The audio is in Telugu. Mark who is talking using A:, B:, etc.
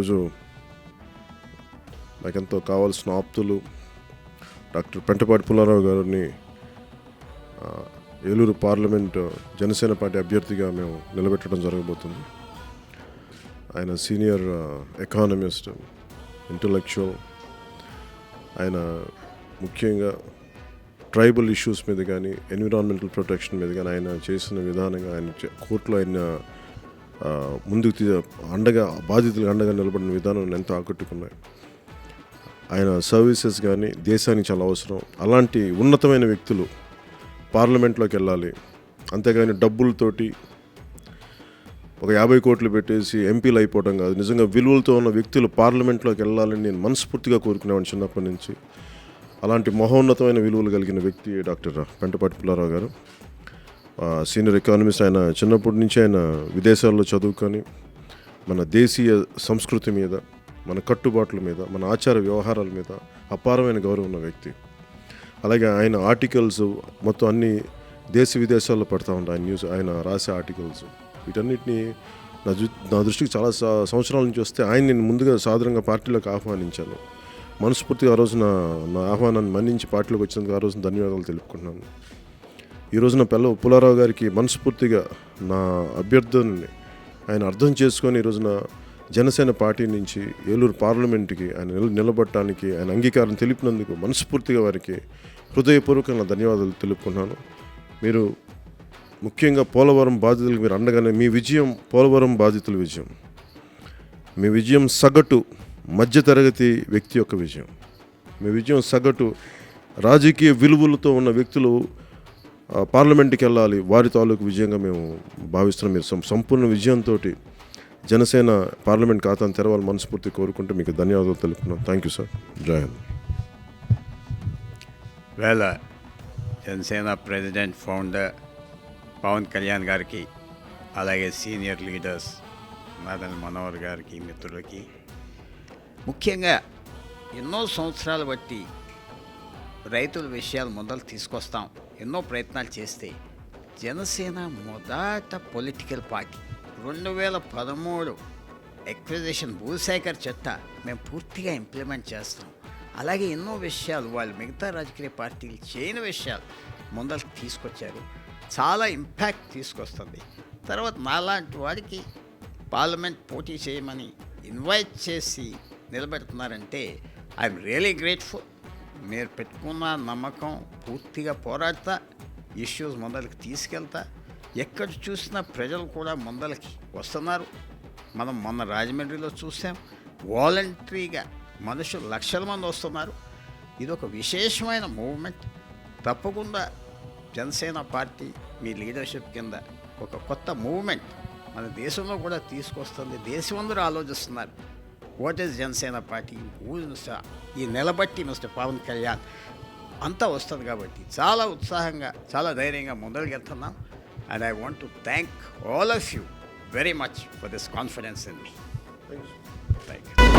A: ఈరోజు నాకెంతో కావాల్సిన ఆప్తులు డాక్టర్ పెంటపాటి పుల్లారావు గారిని ఏలూరు పార్లమెంట్ జనసేన పార్టీ అభ్యర్థిగా మేము నిలబెట్టడం జరగబోతుంది. ఆయన సీనియర్ ఎకానమిస్ట్, ఇంటలెక్చువల్. ఆయన ముఖ్యంగా ట్రైబల్ ఇష్యూస్ మీద కానీ, ఎన్విరాన్మెంటల్ ప్రొటెక్షన్ మీద కానీ ఆయన చేసిన విధానంగా, ఆయన కోర్టులో ఆయన ముందుకు అండగా బాధితులకు అండగా నిలబడిన విధానం ఎంతో ఆకట్టుకున్నాయి. ఆయన సర్వీసెస్ కానీ దేశానికి చాలా అవసరం. అలాంటి ఉన్నతమైన వ్యక్తులు పార్లమెంట్లోకి వెళ్ళాలి. అంతేగాని డబ్బులతోటి ఒక 50 కోట్లు పెట్టేసి ఎంపీలు అయిపోవడం కాదు. నిజంగా విలువలతో ఉన్న వ్యక్తులు పార్లమెంట్లోకి వెళ్ళాలని నేను మనస్ఫూర్తిగా కోరుకునేవాడిని చిన్నప్పటి నుంచి. అలాంటి మహోన్నతమైన విలువలు కలిగిన వ్యక్తి డాక్టర్ పెంటపాటి పుల్లారావు గారు. Senior economist. ఆయన చిన్నప్పటి నుంచి ఆయన విదేశాల్లో చదువుకొని మన దేశీయ సంస్కృతి మీద, మన కట్టుబాట్ల మీద, మన ఆచార వ్యవహారాల మీద అపారమైన గౌరవం ఉన్న వ్యక్తి. అలాగే ఆయన ఆర్టికల్స్ మొత్తం అన్ని దేశ విదేశాల్లో పడుతూ ఉంటాయి. ఆయన న్యూస్, ఆయన రాసే ఆర్టికల్స్, వీటన్నిటిని నా దృష్టికి చాలా సంవత్సరాల నుంచి వస్తే ఆయన నేను ముందుగా సాధారణంగా పార్టీలోకి ఆహ్వానించాను. మనస్ఫూర్తిగా ఆ రోజు నా ఆహ్వానాన్ని మన్నించి పార్టీలోకి వచ్చినందుకు ఆ రోజు ధన్యవాదాలు తెలుపుకుంటున్నాను. ఈ రోజున పుల్లారావు గారికి మనస్ఫూర్తిగా నా అభ్యర్థనని ఆయన అర్థం చేసుకొని ఈ రోజున జనసేన పార్టీ నుంచి ఏలూరు పార్లమెంట్కి ఆయన నిలబడటానికి ఆయన అంగీకారం తెలిపినందుకు మనస్ఫూర్తిగా వారికి హృదయపూర్వకంగా ధన్యవాదాలు తెలుపుకుంటున్నాను. మీరు ముఖ్యంగా పోలవరం బాధితులకు మీరు అండగానే మీ విజయం పోలవరం బాధితుల విజయం. మీ విజయం సగటు మధ్యతరగతి వ్యక్తి యొక్క విజయం. మీ విజయం సగటు రాజకీయ విలువలతో ఉన్న వ్యక్తులు పార్లమెంట్కి వెళ్ళాలి, వారి తాలూకు విజయంగా మేము భావిస్తున్నాం. మీరు సంపూర్ణ విజయంతో జనసేన పార్లమెంట్ ఖాతాను తెరవాలి మనస్ఫూర్తి కోరుకుంటూ మీకు ధన్యవాదాలు తెలుపుతున్నాం. Thank you sir. జై హింద్.
B: వేళ జనసేన ప్రెసిడెంట్ ఫౌండర్ పవన్ కళ్యాణ్ గారికి, అలాగే సీనియర్ లీడర్స్ నాదన్ మనోహర్ గారికి, మిత్రులకి, ముఖ్యంగా ఎన్నో సంవత్సరాలు బట్టి రైతుల విషయాలు మొదలు తీసుకొస్తాం, ఎన్నో ప్రయత్నాలు చేస్తే జనసేన మొదట పొలిటికల్ పార్టీ 2013 ఎక్విజిషన్ భూసేకర్ చట్ట మేము పూర్తిగా ఇంప్లిమెంట్ చేస్తాం. అలాగే ఎన్నో విషయాలు వాళ్ళు మిగతా రాజకీయ పార్టీలు చేయని విషయాలు ముందరకు తీసుకొచ్చారు. చాలా ఇంపాక్ట్ తీసుకొస్తుంది. తర్వాత నాలాంటి వాడికి పార్లమెంట్ పోటీ చేయమని ఇన్వైట్ చేసి నిలబెడుతున్నారంటే ఐఎమ్ రియలీ గ్రేట్ఫుల్. మీరు పెట్టుకున్న నమ్మకం పూర్తిగా పోరాడతా, ఇష్యూస్ ముందరికి తీసుకెళ్తా. ఎక్కడ చూసినా ప్రజలు కూడా ముందలకి వస్తున్నారు. మనం మొన్న రాజమండ్రిలో చూసాం, వాలంటరీగా మనుషులు లక్షల మంది వస్తున్నారు. ఇది ఒక విశేషమైన మూవ్మెంట్. తప్పకుండా జనసేన పార్టీ మీ లీడర్షిప్ కింద ఒక కొత్త మూవ్మెంట్ మన దేశంలో కూడా తీసుకొస్తుంది. దేశమందరూ ఆలోచిస్తున్నారు, వాట్ ఈస్ జనసేన పార్టీ, ఈ నిలబట్టి మిస్టర్ పవన్ కళ్యాణ్ అంతా వస్తుంది. కాబట్టి చాలా ఉత్సాహంగా, చాలా ధైర్యంగా ముందరికి వెళ్తున్నాం. And I want to thank all of you very much for this confidence in me. Thank you.